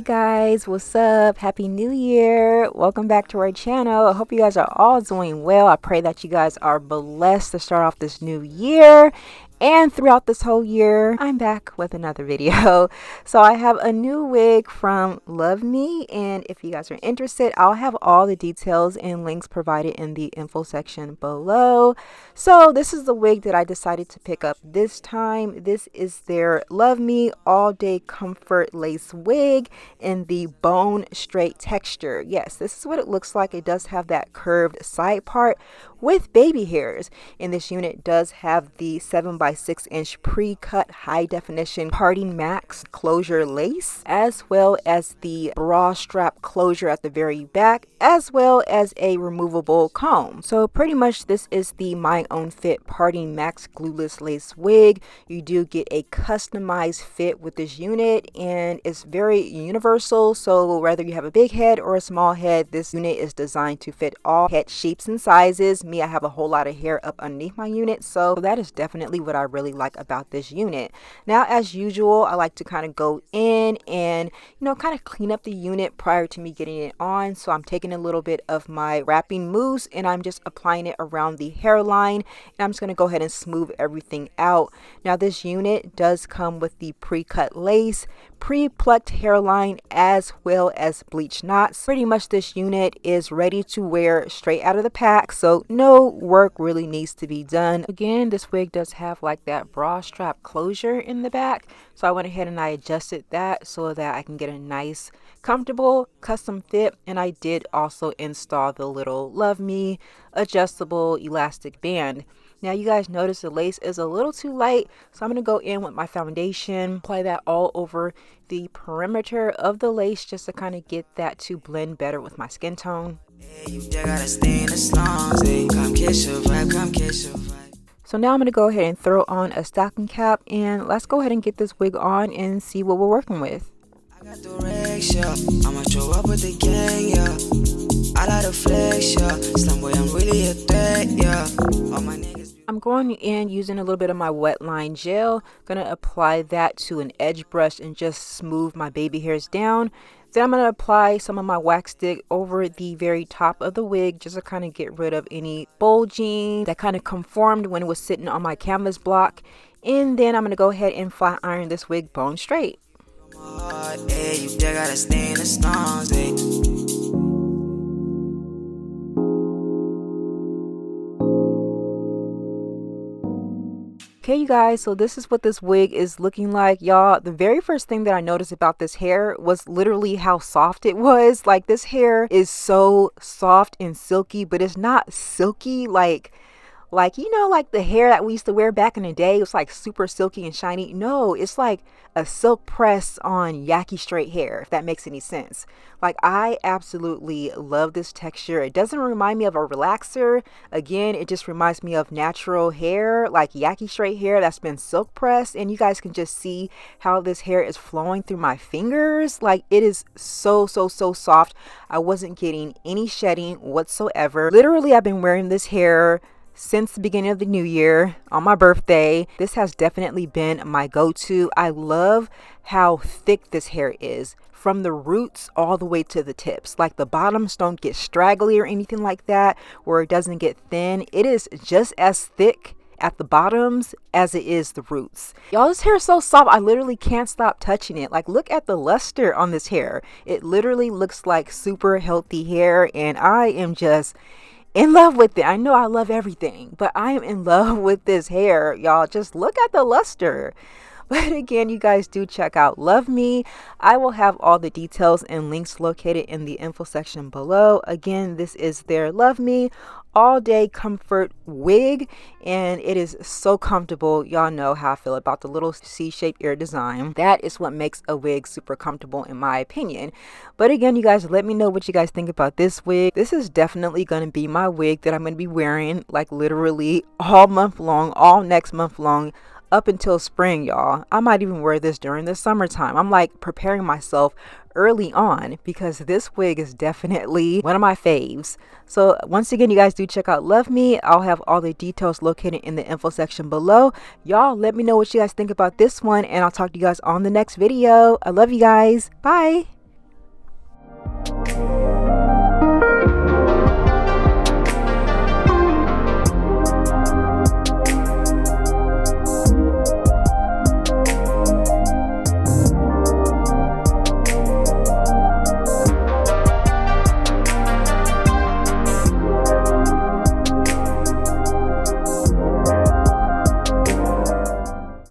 guys, what's up? Happy New Year. Welcome back to our channel. I hope you guys are all doing well. I pray that you guys are blessed to start off this new year. And throughout this whole year, I'm back with another video. So I have a new wig from Luvme, and if you guys are interested, I'll have all the details and links provided in the info section below. So this is the wig that I decided to pick up this time. This is their Luvme All Day Comfort Lace Wig in the bone straight texture. Yes, this is what it looks like. It does have that curved side part with baby hairs, and this unit does have the 7x6" pre-cut high definition PartingMax closure lace, as well as the bra strap closure at the very back, as well as a removable comb. So pretty much this is the My Own Fit PartingMax glueless lace wig. You do get a customized fit with this unit, and it's very universal. So whether you have a big head or a small head, this unit is designed to fit all head shapes and sizes. Me, I have a whole lot of hair up underneath my unit, so that is definitely what I really like about this unit. Now, as usual, I like to kind of go in and kind of clean up the unit prior to me getting it on. So I'm taking a little bit of my wrapping mousse and I'm just applying it around the hairline, and I'm just going to go ahead and smooth everything out. Now, this unit does come with the pre-cut lace, pre-plucked hairline, as well as bleach knots. Pretty much this unit is ready to wear straight out of the pack, so no work really needs to be done. Again, this wig does have like that bra strap closure in the back, so I went ahead and I adjusted that so that I can get a nice comfortable custom fit. And I did also install the little Luvme adjustable elastic band. Now, you guys notice the lace is a little too light, so I'm going to go in with my foundation, apply that all over the perimeter of the lace just to kind of get that to blend better with my skin tone. So now I'm going to go ahead and throw on a stocking cap, and let's go ahead and get this wig on and see what we're working with. I I'ma show up with the gang, yeah. I like to flex, yeah. Slim boy, I'm really a threat, yeah. All my niggas. I'm going in using a little bit of my wet line gel. Gonna apply that to an edge brush and just smooth my baby hairs down. Then I'm gonna apply some of my wax stick over the very top of the wig just to kind of get rid of any bulging that kind of conformed when it was sitting on my canvas block. And then I'm gonna go ahead and flat iron this wig bone straight. Okay, you guys, so this is what this wig is looking like, y'all. The very first thing that I noticed about this hair was literally how soft it was. Like, this hair is so soft and silky, but it's not silky like the hair that we used to wear back in the day. It was like super silky and shiny. No, it's like a silk press on yaki straight hair, if that makes any sense. Like, I absolutely love this texture. It doesn't remind me of a relaxer. Again, it just reminds me of natural hair, like yaki straight hair that's been silk pressed. And you guys can just see how this hair is flowing through my fingers. Like, it is so soft. I wasn't getting any shedding whatsoever. Literally, I've been wearing this hair since the beginning of the new year on my birthday. This has definitely been my go-to. I love how thick this hair is from the roots all the way to the tips. Like, the bottoms don't get straggly or anything like that, where it doesn't get thin. It is just as thick at the bottoms as it is the roots. Y'all, this hair is so soft, I literally can't stop touching it. Like, look at the luster on this hair. It literally looks like super healthy hair, and I am just in love with it. I know I love everything, but I am in love with this hair, y'all. Just look at the luster. But again, you guys do check out Luvme. I will have all the details and links located in the info section below. Again, this is their Luvme All Day Comfort Wig, and it is so comfortable. Y'all know how I feel about the little C-shaped ear design. That is what makes a wig super comfortable, in my opinion. But again, you guys, let me know what you guys think about this wig. This is definitely going to be my wig that I'm going to be wearing like literally all month long, all next month long, up until spring, y'all. I might even wear this during the summertime. I'm like preparing myself early on because this wig is definitely one of my faves. So once again, you guys do check out Luvme. I'll have all the details located in the info section below. Y'all, let me know what you guys think about this one, and I'll talk to you guys on the next video. I love you guys. Bye.